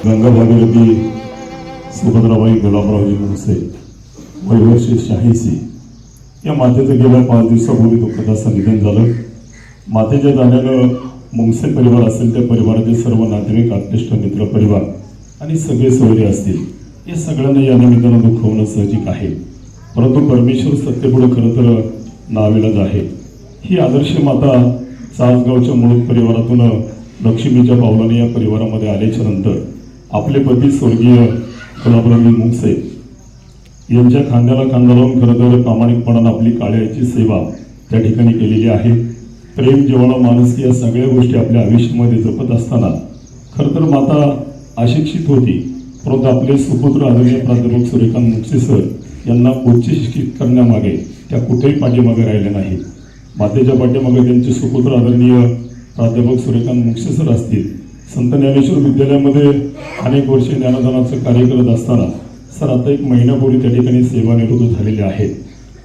गंगा भागीरथी सुभद्राबाई गुलाबरावजी मुंगसे वैवर्षी शहाऐंशी या मातेचं गेल्या 5 दिवसापूर्वी दुःखद असं निधन झालं। मातेच्या जाण्यानं मुंगसे परिवार असेल त्या परिवाराचे सर्व नातेवाईक, आत्मीष्ट, मित्र परिवार आणि सगळे सोयरे असतील या सगळ्यांना या निमित्तानं दुःख होणं साहजिक आहे। परंतु परमेश्वर सत्तेपुढे खरं तर नाविलाज आहे। ही आदर्श माता चासगावच्या मूळ परिवारातून लक्ष्मीच्या पावलाने या परिवारामध्ये आल्याच्या नंतर आपले पती स्वर्गीय गुलाबराव मुंगसे यांच्या खांद्याला खांदा लावून खरं तर प्रामाणिकपणाने आपली काळ्याची सेवा त्या ठिकाणी केलेली आहे। प्रेम, जिव्हाळा, माणुसकी या सगळ्या गोष्टी आपल्या आयुष्यामध्ये जपत असताना खरं तर माता अशिक्षित होती, परंतु आपले सुपुत्र आदरणीय प्राध्यापक सूर्यकांत मुंगसे सर यांना उच्च शिक्षित करण्यामागे त्या कुठेही पाठीमागे राहिल्या नाहीत। मातेच्या पाठीमागे त्यांचे सुपुत्र आदरणीय प्राध्यापक सूर्यकांत मुंगसे सर असतील। संत ज्ञानेश्वर विद्यालयामध्ये अनेक वर्षे ज्ञानदानाचं कार्य करत असताना सर आता 1 महिन्यापूर्वी त्या ठिकाणी सेवानिवृत्त झालेले आहेत।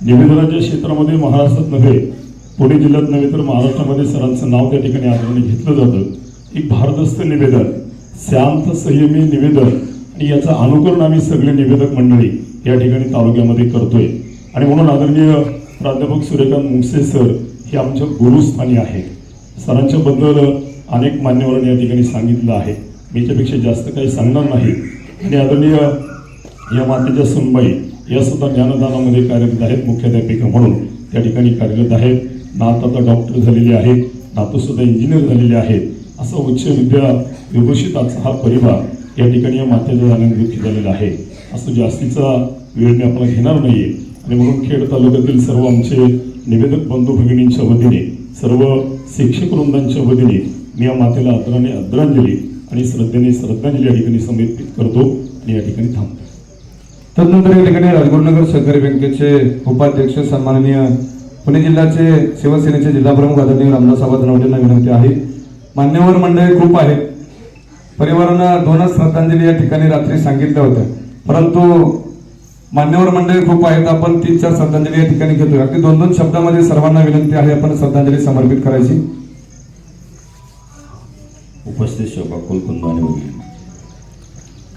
निवेदनाच्या क्षेत्रामध्ये महाराष्ट्रात नव्हे, पुणे जिल्ह्यात नव्हे तर महाराष्ट्रामध्ये सरांचं नाव त्या ठिकाणी आदराने घेतलं जातं। एक भारदस्त निवेदन, शांत संयमी निवेदन आणि याचा अनुकरण आम्ही सगळे निवेदक मंडळी या ठिकाणी तालुक्यामध्ये करतोय। आणि म्हणून आदरणीय प्राध्यापक सूर्यकांत मुंगसे सर हे आमच्या गुरुस्थानी आहेत। सरांच्या बद्दल अनेक मान्यवरांनी या ठिकाणी सांगितलं आहे, मी याच्यापेक्षा जास्त काही सांगणार नाही। आणि आदरणीय या मातेच्या सुनबाई या सुद्धा ज्ञानदानामध्ये कार्यरत आहेत, मुख्याध्यापिका म्हणून त्या ठिकाणी कार्यरत आहेत। नात आता डॉक्टर झालेले आहेत, नातू सुद्धा इंजिनियर झालेले आहेत। असा उच्च विद्या विभूषित हा परिवार या ठिकाणी या मातेच्या जाण्याने दुःखी झालेला आहे। असं जास्तीचा वेळ मी आपला घेणार नाहीये आणि म्हणून खेड तालुक्यातील सर्व आमचे निवेदक बंधू भगिनींच्या वतीने, सर्व शिक्षक वृंदांच्या वतीने मी या मातेला आदरांजली आणि श्रद्धांजली या ठिकाणी समर्पित करतो आणि या ठिकाणी थांबतो। तदनंतर या ठिकाणी राजगुरुनगर सहकारी बँकेचे उपाध्यक्ष सन्माननीय पुणे जिल्ह्याचे शिवसेनेचे जिल्हाप्रमुख आदरणीय रामदास नवलेंना विनंती आहे। मान्यवर मंडळी खूप आहेत, परिवारांना 2च श्रद्धांजली या ठिकाणी रात्री सांगितल्या होत्या, परंतु मान्यवर मंडळी खूप आहेत, आपण 3-4 श्रद्धांजली या ठिकाणी घेतोय। अगदी 2-2 शब्दामध्ये सर्वांना विनंती आहे आपण श्रद्धांजली समर्पित करायची। उपस्थित शोभा कुलकुंद आणि भगिनी,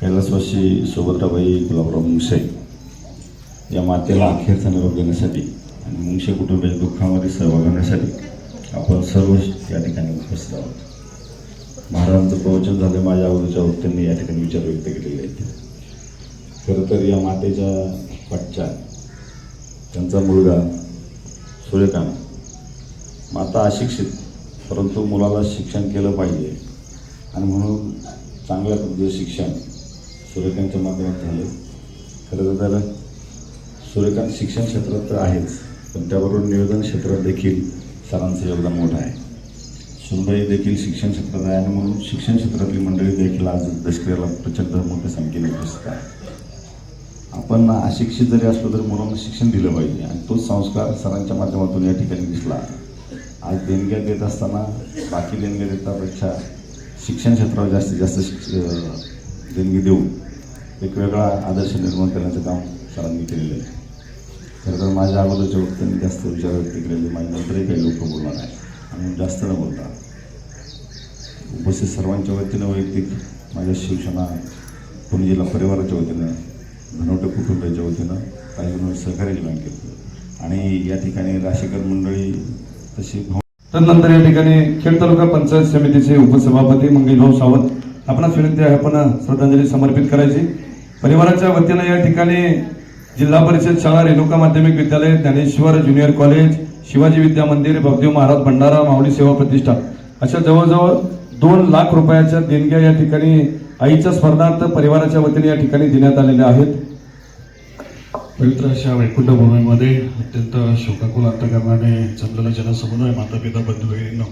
कैलासवासी सुभद्राबाई गुलाबराव मुंगसे या मातेला अखेरचा निरोप देण्यासाठी आणि मुंगसे कुटुंबाच्या दुःखामध्ये सहभाग घेण्यासाठी आपण सर्व या ठिकाणी उपस्थित आहोत। महाराजांचं प्रवचन झालं, माझ्या अगोदरच्या वक्त्यांनी या ठिकाणी विचार व्यक्त केलेले आहेत। खरं तर या मातेच्या पश्चात त्यांचा मुलगा सूर्यकांत, माता अशिक्षित, परंतु मुलाला शिक्षण केलं पाहिजे आणि म्हणून चांगल्या पद्धतीचं शिक्षण सूर्यकांतच्या माध्यमातून झालं। खरं तर सूर्यकांत शिक्षण क्षेत्रात तर आहेच, पण त्याबरोबर निवेदन क्षेत्रात देखील सरांचं योगदान मोठं आहे। सुनबाई देखील शिक्षण क्षेत्रात आहे आणि म्हणून शिक्षण क्षेत्रातली मंडळी देखील आज दशक्रियाला प्रचंड मोठ्या संख्येने उपस्थित आहे। आपण अशिक्षित जरी असलो तरी मुलांना शिक्षण दिलं पाहिजे आणि तोच संस्कार सरांच्या माध्यमातून या ठिकाणी दिसला। आज देणग्या देत असताना बाकी देणग्या देतापेक्षा शिक्षण क्षेत्रावर जास्तीत जास्त देणगी देऊन एक वेगळा आदर्श निर्माण करण्याचं काम सरांनी केलेलं आहे। खरं तर माझ्या अगोदरच्या वक्त्यांनी जास्त विचार व्यक्त केलेले, माझ्या नंतरही काही लोक बोलणार आहे आणि जास्त न बोलता उपस्थित सर्वांच्या वतीनं, वैयक्तिक माझ्या शिवसेना पुणे जिल्हा परिवाराच्या वतीनं, धनवटे कुटुंबाच्या वतीनं, काही सहकारी बँकेत आणि या ठिकाणी राशीकर मंडळी तशी। तदनंतर या ठिकाणी खेड तालुका पंचायत समितीचे उपसभापती मंगलभाऊ सावंत, आपणास विनंती आहे आपण श्रद्धांजली समर्पित करायची। परिवाराच्या वतीनं या ठिकाणी जिल्हा परिषद शाळा, रेणुका माध्यमिक विद्यालय, ज्ञानेश्वर ज्युनियर कॉलेज, शिवाजी विद्या मंदिर, भगदेव महाराज भंडारा, माऊली सेवा प्रतिष्ठान अशा जवळजवळ 2 लाख रुपयाच्या देणग्या या ठिकाणी आईच्या स्मरणार्थ परिवाराच्या वतीने या ठिकाणी देण्यात आलेल्या आहेत। पवित्र अशा वैकुंठ भूमीमध्ये अत्यंत शोकाकुल अंतकरणाने जमलेला जनसमुदाय, माता पिता बंधू भगिनींनो,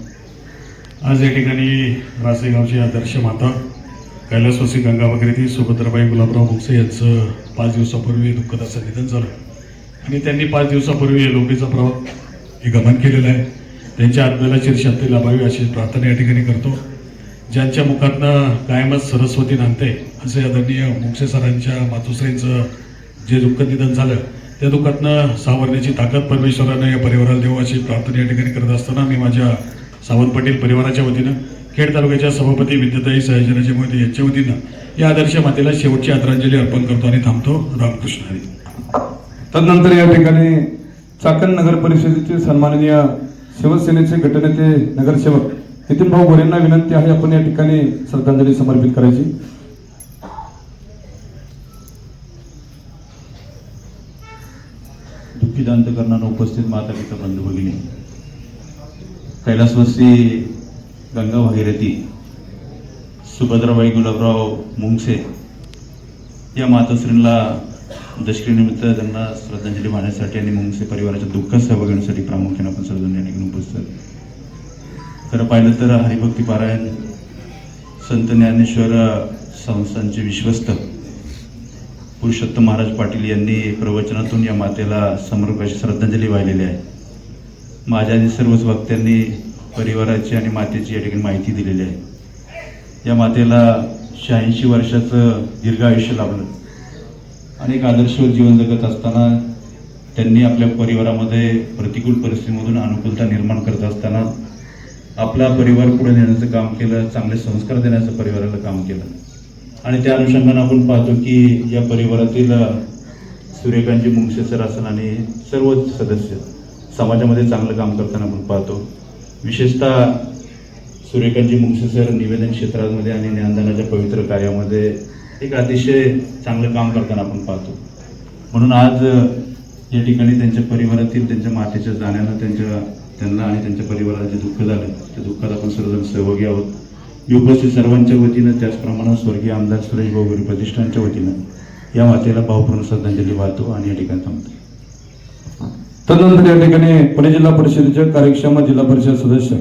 आज या ठिकाणी रासेगावची आदर्श माता कैलासवासी गंगा भागीरथी सुभद्राबाई गुलाबराव मुंगसे यांचं 5 दिवसापूर्वी दुःखद असं निधन झालं आणि त्यांनी 5 दिवसापूर्वी लोकीचा प्रवाह हे गमन केलेलं आहे। त्यांच्या आत्म्याला चिरशांती लाभावी अशी प्रार्थना या ठिकाणी करतो। ज्यांच्या मुखातनं कायमच सरस्वती नांदते असे आदरणीय मुंगसे सरांच्या मातोश्रींचं जे दुःखद निधन झालं त्या दुःखातनं सावरण्याची ताकद परमेश्वरानं या परिवाराला देऊ अशी प्रार्थना या ठिकाणी करत असताना मी माझ्या सावंत पाटील परिवाराच्या वतीनं खेड तालुक्याच्या सभापती विद्याताई सयाजीराजे मोहिते यांच्या वतीनं या आदर्श मातेला शेवटची आदरांजली अर्पण करतो आणि थांबतो. रामकृष्ण हरी. तदनंतर या ठिकाणी चाकण नगर परिषदेचे सन्माननीय शिवसेनेचे गटनेते नगरसेवक नितीन भाऊ गोरेंना विनंती आहे आपण या ठिकाणी श्रद्धांजली समर्पित करायची. दुःखित अंतकरणानं उपस्थित माता पिता बंधू भगिनी, कैलासवासी गंगा भागीरथी सुभद्राबाई गुलाबराव मुंगसे या मातोश्रींना दशकीनिमित्त त्यांना श्रद्धांजली वाहण्यासाठी आणि मुंगसे परिवाराच्या दुःखात सहभागी होण्यासाठी प्रामुख्याने आपण सर्वजण या ठिकाणी उपस्थित. खरं पाहिलं तर हरिभक्ती पारायण संत ज्ञानेश्वर संस्थांचे विश्वस्त पुरुषोत्तम महाराज पाटील यांनी प्रवचनातून या मातेला समर्पित श्रद्धांजली वाहिलेली आहे. माझ्या आणि सर्वच वक्त्यांनी परिवाराची आणि मातेची या ठिकाणी माहिती दिलेली आहे. या मातेला 86 वर्षाचं दीर्घ आयुष्य लाभलं आणि एक आदर्शवत जीवन जगत असताना त्यांनी आपल्या परिवारामध्ये प्रतिकूल परिस्थितीमधून अनुकूलता निर्माण करत असताना आपला परिवार पुढे नेण्याचं काम केलं, चांगले संस्कार देण्याचं परिवाराला काम केलं. आणि त्या अनुषंगाने आपण पाहतो की या परिवारातील सूर्यकांतजी मुंगसे सर असेल आणि सर्व सदस्य समाजामध्ये चांगलं काम करताना आपण पाहतो. विशेषतः सूर्यकांतजी मुंगसे सर निवेदन क्षेत्रामध्ये आणि ज्ञानदानाच्या पवित्र कार्यामध्ये एक अतिशय चांगलं काम करताना आपण पाहतो. म्हणून आज या ठिकाणी त्यांच्या परिवारातील त्यांच्या मातेच्या जाण्यानं त्यांना आणि त्यांच्या परिवाराला जे दुःख झालं त्या दुःखात आपण सर्वजण सहभागी आहोत. मी उपस्थित सर्वांच्या वतीनं त्याचप्रमाणे स्वर्गीय आमदार सुरेश भाऊ गोरे प्रतिष्ठानच्या वतीनं या मातेला भावपूर्ण श्रद्धांजली वाहतो आणि या ठिकाणी थांबतो. तदनंतर या ठिकाणी पुणे जिल्हा परिषदेचे कार्यक्षम जिल्हा परिषद सदस्य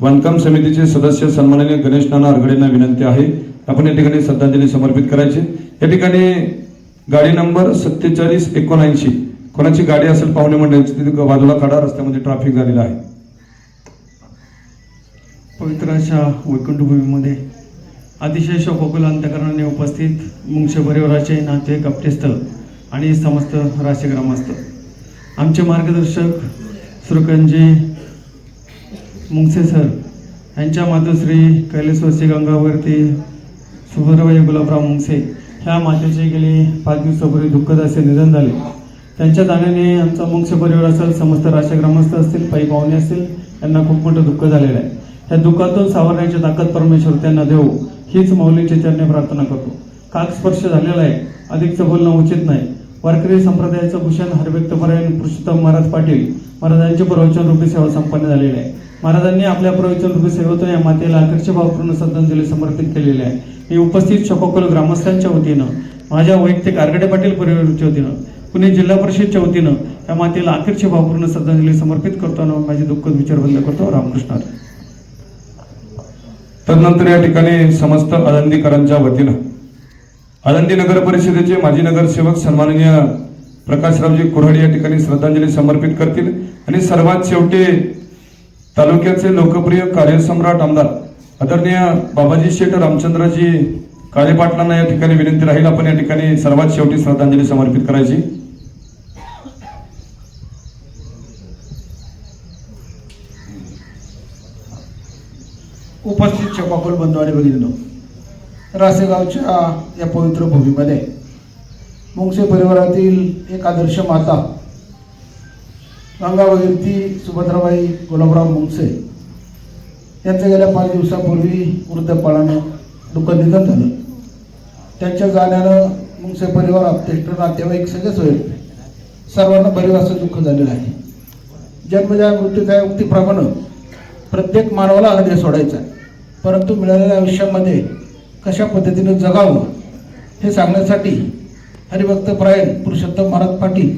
बांधकाम समितीचे सदस्य सन्माननीय गणेश नाना आरगडेंना विनंती आहे आपण या ठिकाणी श्रद्धांजली समर्पित करायची. या ठिकाणी गाडी नंबर 4779 कोणाची गाडी असेल पाहुणे मंडळाची तिथे बाजूला काढा, रस्त्यामध्ये ट्रॅफिक झालेला आहे. पवित्र अशा वैकुंठभूमीमध्ये अतिशय शोकाकुल अंतकरणाने उपस्थित मुंगसे परिवाराचे नातेवाईक, आप्तेस्थळ आणि समस्त राशी ग्रामस्थ, आमचे मार्गदर्शक सुरकंजी मुंगसे सर यांच्या मातोश्री कैलासवासी गंगावरती सुभद्राबाई गुलाबराव मुंगसे ह्या मातेचे गेले 5 दिवसापूर्वी दुःखद असे निधन झाले. त्यांच्या जाण्याने आमचा मुंगसे परिवार असेल, समस्त राशी ग्रामस्थ असतील, पायी पाहुणे असतील, यांना खूप मोठं दुःख झालेलं आहे. या दुःखातून सावरण्याची ताकद परमेश्वर त्यांना देऊ हीच मौलीची चरणी प्रार्थना करतो. काक स्पर्श झालेला आहे, अधिकचं बोलणं उचित नाही. वारकरी संप्रदायाचं भूषण हरिभक्तपरायण पुरुषोत्तम महाराज पाटील महाराजांची प्रवचन रूपी सेवा संपन्न झालेली आहे. महाराजांनी आपल्या प्रवचन रूपी सेवेतून या मातेला अखेरची भावपूर्ण श्रद्धांजली समर्पित केलेली आहे. मी उपस्थित शोकाकुल ग्रामस्थांच्या वतीनं, माझ्या वैयक्तिक आरगडे पाटील परिवाराच्या वतीनं, पुणे जिल्हा परिषदच्या वतीनं या मातेला अखेरची भावपूर्ण श्रद्धांजली समर्पित करताना माझे दुःखद विचार बंद करतो. रामकृष्ण. तदनंतर या ठिकाणी समस्त आळंदीकरांच्या वतीनं आळंदी नगर परिषदेचे माजी नगरसेवक सन्माननीय प्रकाशरावजी कुऱ्हाडे या ठिकाणी श्रद्धांजली समर्पित करतील. आणि सर्वात शेवटी तालुक्याचे लोकप्रिय कार्यसम्राट आमदार आदरणीय बाबाजी शेठ रामचंद्रजी काळे पाटलांना या ठिकाणी विनंती राहील आपण या ठिकाणी सर्वात शेवटी श्रद्धांजली समर्पित करायची. उपस्थित शोकाकुल बंधू आणि भगिनींनो, रासेगावच्या या पवित्र भूमीमध्ये मुंगसे परिवारातील एक आदर्श माता गंगा भागीरथी सुभद्राबाई गुलाबराव मुंगसे यांचं गेल्या 5 दिवसापूर्वी वृद्धपणानं दुःखद निधन झालं. त्यांच्या जाण्यानं मुंगसे परिवार, आप्तेष्ट, नातेवाईक सगळेच होईल सर्वांना बरेच असं दुःख झालेलं आहे. जन्मजा मृत्यूच्या युक्तीप्रमाणे प्रत्येक मानवाला हा देह सोडायचा आहे, परंतु मिळालेल्या आयुष्यामध्ये कशा पद्धतीने जगावं हे सांगण्यासाठी हरिभक्तपरायण पुरुषोत्तम महाराज पाटील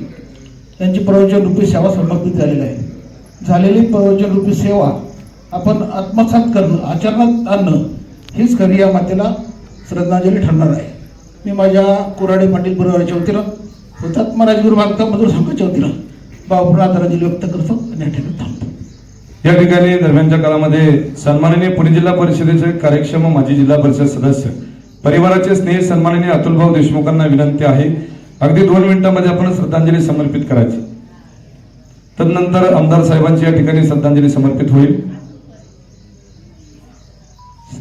यांची प्रवचन रूपी सेवा समर्पित झालेली आहे. झालेली प्रवचन रूपी सेवा आपण आत्मसात करणं, आचरणात आणणं हीच खरी या मातेला श्रद्धांजली ठरणार आहे. मी माझ्या कुऱ्हाडे पाटील परिवाराच्या वतीनं, हुतात्मा राजगुरू बांधकाम मजूर संघाच्या वतीनं भावपूर्ण आदरांजली व्यक्त करतो आणि या ठिकाणी थांबतो. या ठिकाणी दरम्यानच्या काळामध्ये सन्माननीय पुणे जिल्हा परिषदेचे कार्यक्षम माजी जिल्हा परिषद सदस्य परिवाराचे स्नेह सन्माननीय अतुलभाऊ देशमुखांना विनंती आहे अगदी 2 मिनिटांमध्ये आपण श्रद्धांजली समर्पित करायची. तदनंतर आमदार साहेबांची या ठिकाणी श्रद्धांजली समर्पित होईल.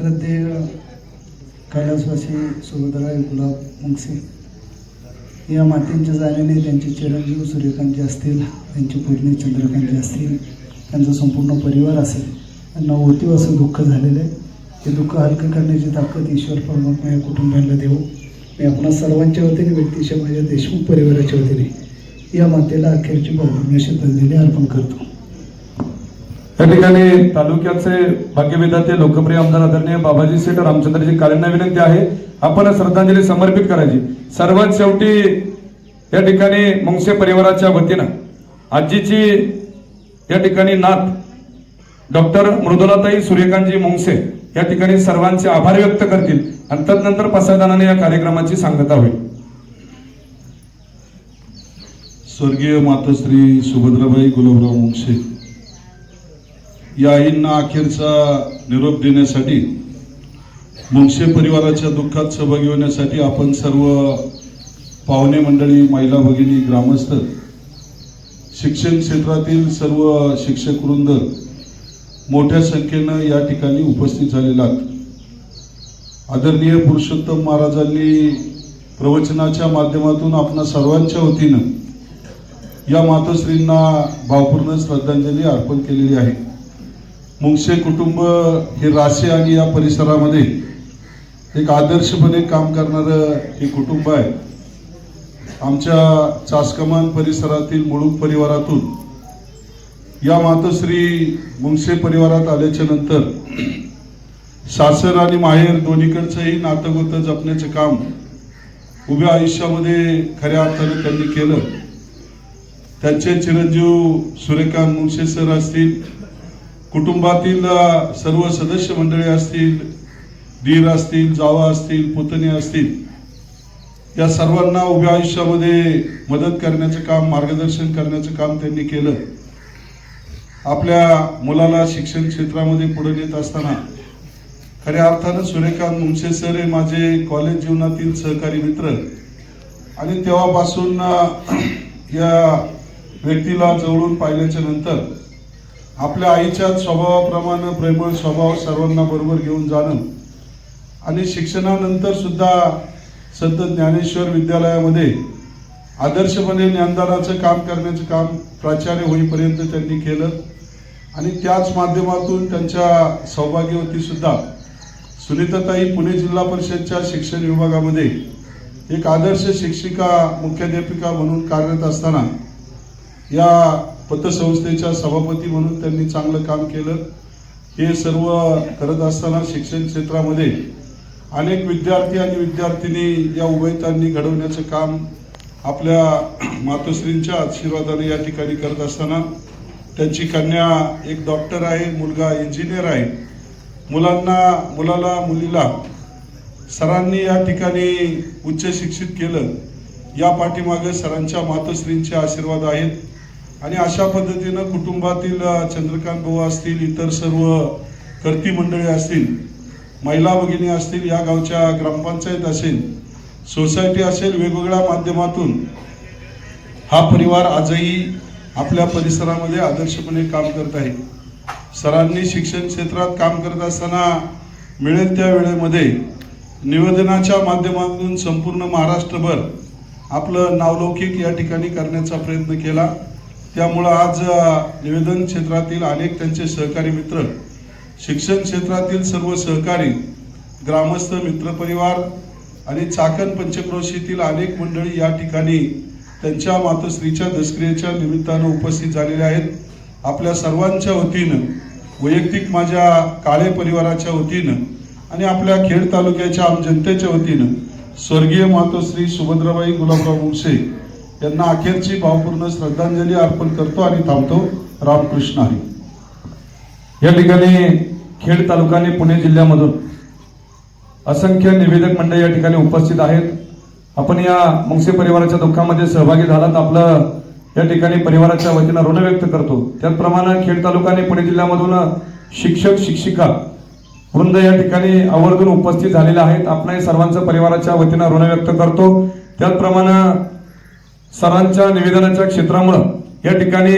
श्रद्धेय कैलासवासी सुभद्रा गुलाब मुंगसे या मातेंच्या जाण्याने त्यांचे चिरंजीव सूर्यकांतजी असतील, त्यांची पत्नी चंद्रकांतजी असतील, त्यांचा संपूर्ण परिवार असेल, त्यांना ओतीव असं दुःख झालेलं आहे. ते दुःख हलकं करण्याची ताकद ईश्वर परमात्मा या कुटुंबाला देऊ. मी आपणा सर्वांच्या वतीने, व्यक्तीच्या माझ्या देशमुख परिवाराच्या वतीने या मातेला अखेरची भावना श्रद्धांजली अर्पण करतो. या ठिकाणी तालुक्याचे भाग्यविधाते लोकप्रिय आमदार आदरणीय बाबाजी सेठ रामचंद्रजी काळेंना विनंती आहे आपण श्रद्धांजली समर्पित करायची. सर्वात शेवटी या ठिकाणी मुंगसे परिवाराच्या वतीनं आजीची या ठिकाणी नात डॉक्टर मृदुलाताई सूर्यकांतजी मुंगसे या ठिकाणी सर्वांचे आभार व्यक्त करतील आणि तदनंतर पसायदानाने या कार्यक्रमाची सांगता होईल. स्वर्गीय मातोश्री सुभद्राबाई गुलाबराव मुंगसे या आईंना अखेरचा निरोप देण्यासाठी, मुंगसे परिवाराच्या दुःखात सहभागी होण्यासाठी आपण सर्व पाहुणे मंडळी, महिला भगिनी, ग्रामस्थ, शिक्षण क्षेत्रातील सर्व शिक्षक वृंद मोठ्या संख्येनं या ठिकाणी उपस्थित झालेला आहात. आदरणीय पुरुषोत्तम महाराजांनी प्रवचनाच्या माध्यमातून आपणा सर्वांच्या वतीनं या मातोश्रींना भावपूर्ण श्रद्धांजली अर्पण केलेली आहे. मुंगसे कुटुंब हे रासे आणि या परिसरामध्ये एक आदर्शपणे काम करणारं हे कुटुंब आहे. आमच्या चासकमान परिसरातील मुळूक परिवारातून या मातोश्री मुंगसे परिवारात आल्याच्या नंतर सासर आणि माहेर दोन्हीकडचंही नातगोतं जपण्याचं काम उभ्या आयुष्यामध्ये खऱ्या अर्थाने त्यांनी केलं. त्यांचे चिरंजीव सूर्यकांत मुंगसे सर असतील, कुटुंबातील सर्व सदस्य मंडळी असतील, दीर असतील, जावा असतील, पुतणे असतील, या सर्वांना उभ्या आयुष्यामध्ये मदत करण्याचं काम, मार्गदर्शन करण्याचं काम त्यांनी केलं. आपल्या मुलाला शिक्षण क्षेत्रामध्ये पुढे नेत असताना खऱ्या अर्थानं सूर्यकांत मुंगसे सर हे माझे कॉलेज जीवनातील सहकारी मित्र आणि तेव्हापासून या व्यक्तीला जवळून पाहिल्याच्या नंतर आपल्या आईच्या स्वभावाप्रमाणे प्रेमळ स्वभाव सर्वांना बरोबर घेऊन जाणं आणि शिक्षणानंतर सुद्धा संत ज्ञानेश्वर विद्यालयामध्ये आदर्शपणे ज्ञानदानाचं काम करण्याचं काम प्राचार्य होईपर्यंत त्यांनी केलं आणि त्याच माध्यमातून त्यांच्या सौभाग्यवती सुद्धा सुनीताताई पुणे जिल्हा परिषदच्या शिक्षण विभागामध्ये एक आदर्श शिक्षिका, मुख्याध्यापिका म्हणून कार्यरत असताना या पतसंस्थेच्या सभापती म्हणून त्यांनी चांगलं काम केलं. हे सर्व करत असताना शिक्षण क्षेत्रामध्ये अनेक विद्यार्थी आणि विद्यार्थिनी या उभयतांनी घडवण्याचं काम आपल्या मातोश्रींच्या आशीर्वादाने या ठिकाणी करत असताना त्यांची कन्या एक डॉक्टर आहे, मुलगा इंजिनियर आहे. मुलाला मुलीला सरांनी या ठिकाणी उच्च शिक्षित केलं. या पाठीमागे सरांच्या मातोश्रींचे आशीर्वाद आहेत आणि अशा पद्धतीनं कुटुंबातील चंद्रकांत भाऊ असतील, इतर सर्व कर्ती मंडळी असतील, महिला भगिनी असतील, या गावच्या ग्रामपंचायत असेल, सोसायटी असेल, वेगवेगळ्या माध्यमातून हा परिवार आजही आपल्या परिसरामध्ये आदर्शपणे काम करत आहे. सरांनी शिक्षण क्षेत्रात काम करत असताना मिळेल त्या वेळेमध्ये निवेदनाच्या माध्यमातून संपूर्ण महाराष्ट्रभर आपलं नावलौकिक या ठिकाणी करण्याचा प्रयत्न केला. त्यामुळं आज निवेदन क्षेत्रातील अनेक त्यांचे सहकारी मित्र, शिक्षण क्षेत्रातील सर्व सहकारी, ग्रामस्थ, मित्रपरिवार आणि चाकण पंचक्रोशीतील अनेक मंडळी या ठिकाणी त्यांच्या मातोश्रीच्या दसक्रियेच्या निमित्तानं उपस्थित झालेले आहेत. आपल्या सर्वांच्या वतीनं, वैयक्तिक माझ्या काळे परिवाराच्या वतीनं आणि आपल्या खेड तालुक्याच्या आम जनतेच्या वतीनं स्वर्गीय मातोश्री सुभद्राबाई गुलाबराव मुंगसे यांना अखेरची भावपूर्ण श्रद्धांजली अर्पण करतो आणि थांबतो. रामकृष्ण हरी. या ठिकाणी खेड तालुका आणि पुणे जिल्ह्यामधून असंख्य निवेदक मंडळी या ठिकाणी उपस्थित आहेत. आपण या मुंगसे परिवाराच्या दुःखामध्ये सहभागी झालात, आपलं या ठिकाणी परिवाराच्या वतीनं ऋण व्यक्त करतो. त्याचप्रमाणे खेड तालुका आणि पुणे जिल्ह्यामधून शिक्षक शिक्षिका वृंद या ठिकाणी आवर्जून उपस्थित झालेले आहेत. आपण सर्वांच्या परिवाराच्या वतीनं ऋण व्यक्त करतो. त्याचप्रमाणे सरांच्या निवेदनाच्या क्षेत्रामुळे या ठिकाणी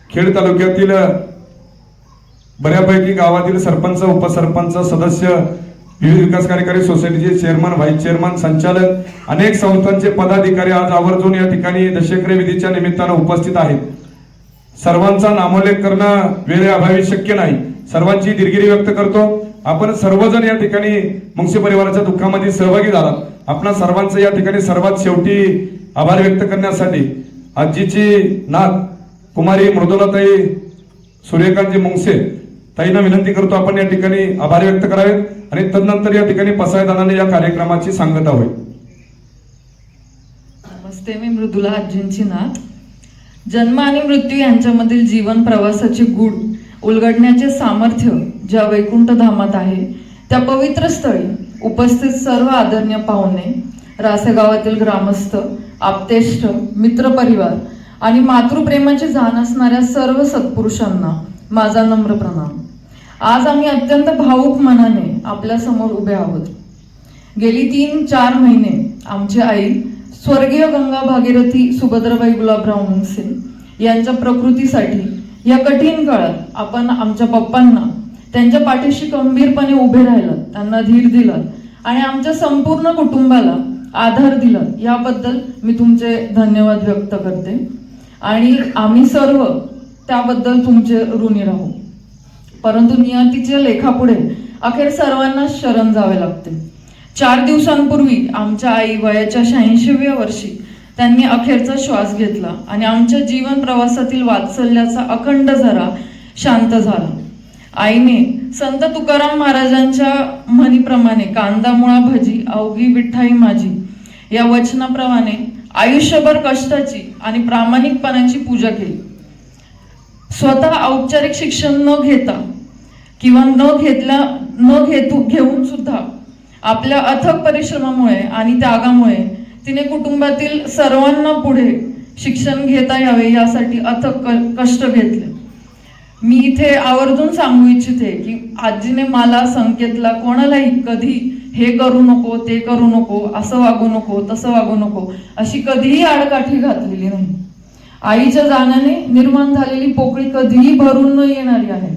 खेड तालुक्यातील बऱ्यापैकी गावातील सरपंच, उपसरपंच, सदस्य, विविध विकास कार्यकारी सोसायटीचे चेअरमन, व्हाईस चेअरमन, संचालक, अनेक संस्थांचे पदाधिकारी आज आवर्जून या ठिकाणी दशेकरे विधीच्या निमित्तानं उपस्थित आहेत. सर्वांचा नामोल्लेख करणं वेळेअभावी शक्य नाही. सर्वांची दिलगिरी व्यक्त करतो. आपण सर्वजण या ठिकाणी मुंगसे परिवाराच्या दुःखामध्ये सहभागी झालात. आपणा सर्वांचं या ठिकाणी सर्वात शेवटी आभार व्यक्त करण्यासाठी आजीची नात कुमारी मृदुलाताई सूर्यकांतजी मुंगसे ताईंना विनंती करतो आपण या ठिकाणी आभार व्यक्त करावेत आणि तदनंतर या ठिकाणी पसायदानाने या कार्यक्रमाची सांगता होईल. नमस्ते, मी मृदुला आजींची नात. जन्म आणि मृत्यू यांच्यामधील जीवन प्रवासाचे गूढ उलगडण्याचे सामर्थ्य ज्या वैकुंठ धामात आहे त्या पवित्र स्थळी उपस्थित सर्व आदरणीय पाहुणे, रासे गावातील ग्रामस्थ, आप्तेष्ट, मित्रपरिवार आणि मातृप्रेमाची जाण असणाऱ्या सर्व सत्पुरुषांना माझा नम्र प्रणाम. आज आम्ही अत्यंत भावुक मनाने आपल्या समोर उभे आहोत. गेली 3-4 महिने आमची आई स्वर्गीय गंगा भागीरथी सुभद्राबाई गुलाबराव मुंगसे यांच्या प्रकृतीसाठी या कठीण काळात आपण आमच्या पप्पांना त्यांच्या पाठीशी खंबीरपणे उभे राहिलात, त्यांना धीर दिलात आणि आमच्या संपूर्ण कुटुंबाला आधार दिला. याबद्दल मी तुमचे धन्यवाद व्यक्त करते आणि आम्ही सर्व त्याबद्दल तुमचे ऋणी राहू. परंतु नियतीच्या लेखापुढे अखेर सर्वांना शरण जावे लागते. 4 दिवसांपूर्वी आमच्या आई वयाच्या 86व्या वर्षी त्यांनी अखेरचा श्वास घेतला आणि आमच्या जीवन प्रवासातील वात्सल्याचा अखंड झरा शांत झाला. आईने संत तुकाराम महाराजांच्या म्हणीप्रमाणे कांदा मुळा भजी अवघी विठ्ठाई माझी या वचनाप्रमाणे आयुष्यभर कष्टाची आणि प्रामाणिकपणाची पूजा केली. स्वतः औपचारिक शिक्षण न घेता किंवा घेऊन सुद्धा आपल्या अथक परिश्रमामुळे आणि त्यागामुळे तिने कुटुंबातील सर्वांना पुढे शिक्षण घेता यावे यासाठी अथक कष्ट घेतले. मी इथे आवर्जून सांगू इच्छिते की आजीने मला संकेतला कोणालाही कधी हे करू नको, ते करू नको, असं वागू नको, तसं वागू नको अशी कधीही आडकाठी घातलेली नाही. आईच्या जाण्याने निर्माण झालेली पोकळी कधीही भरून न येणारी आहे.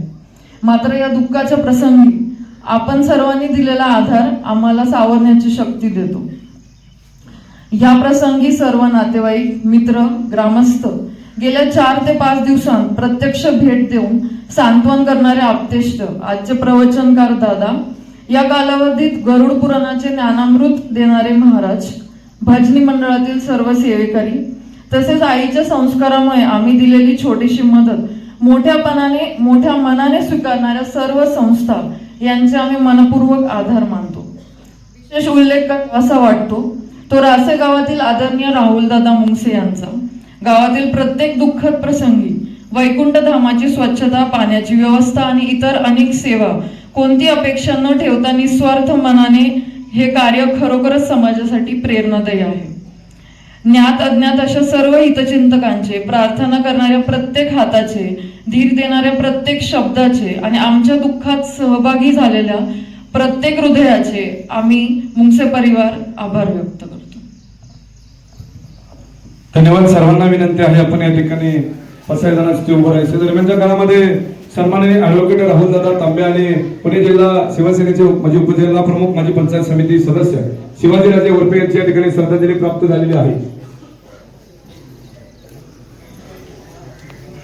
मात्र या दुःखाच्या प्रसंगी आपण सर्वांनी दिलेला आधार आम्हाला सावरण्याची शक्ती देतो. या प्रसंगी सर्व नातेवाईक, मित्र, ग्रामस्थ गेल्या 4 ते 5 दिवसांत प्रत्यक्ष भेट देऊन सांत्वन करणारे आप्तेष्ट, आजचे प्रवचनकार दादा, या कालावधीत गरुड पुराणाचे ज्ञानामृत देणारे महाराज, भजनी मंडळातील सर्व सेवेकरी तसेच आईच्या संस्कारामुळे आम्ही दिलेली छोटीशी मदत मोठ्या मनाने स्वीकारणाऱ्या सर्व संस्था यांचे आम्ही मनपूर्वक आधार मानतो. विशेष उल्लेख असा वाटतो तो रासे गावातील आदरणीय राहुलदादा मुंगसे यांचा. गावातील प्रत्येक दुःखद प्रसंगी वैकुंठ धामाची स्वच्छता, पाण्याची व्यवस्था आणि इतर अनेक सेवा कोणती अपेक्षा न ठेवता निस्वार्थ मनाने हे कार्य खरोखरच समाजासाठी प्रेरणादायी आहे. ज्ञात अज्ञात अशा सर्व हितचिंतकांचे, प्रार्थना करणाऱ्या प्रत्येक हाताचे, धीर देणाऱ्या प्रत्येक शब्दाचे आणि आमच्या दुःखात सहभागी झालेल्या प्रत्येक हृदयाचे आम्ही मुंगसे परिवार आभार व्यक्त करतो. धन्यवाद. सर्वांना विनंती आहे आपण या ठिकाणी पसायदानासाठी उभं राहायचं. दरम्यानच्या काळामध्ये सन्माननीय ॲडव्होकेट राहुलदादा तांबे आणि पुणे जिल्हा शिवसेनेचे माजी उपजिल्हा प्रमुख, माजी पंचायत समिती सदस्य शिवाजीराजे वरपे यांची या ठिकाणी श्रद्धांजली प्राप्त झालेली आहे.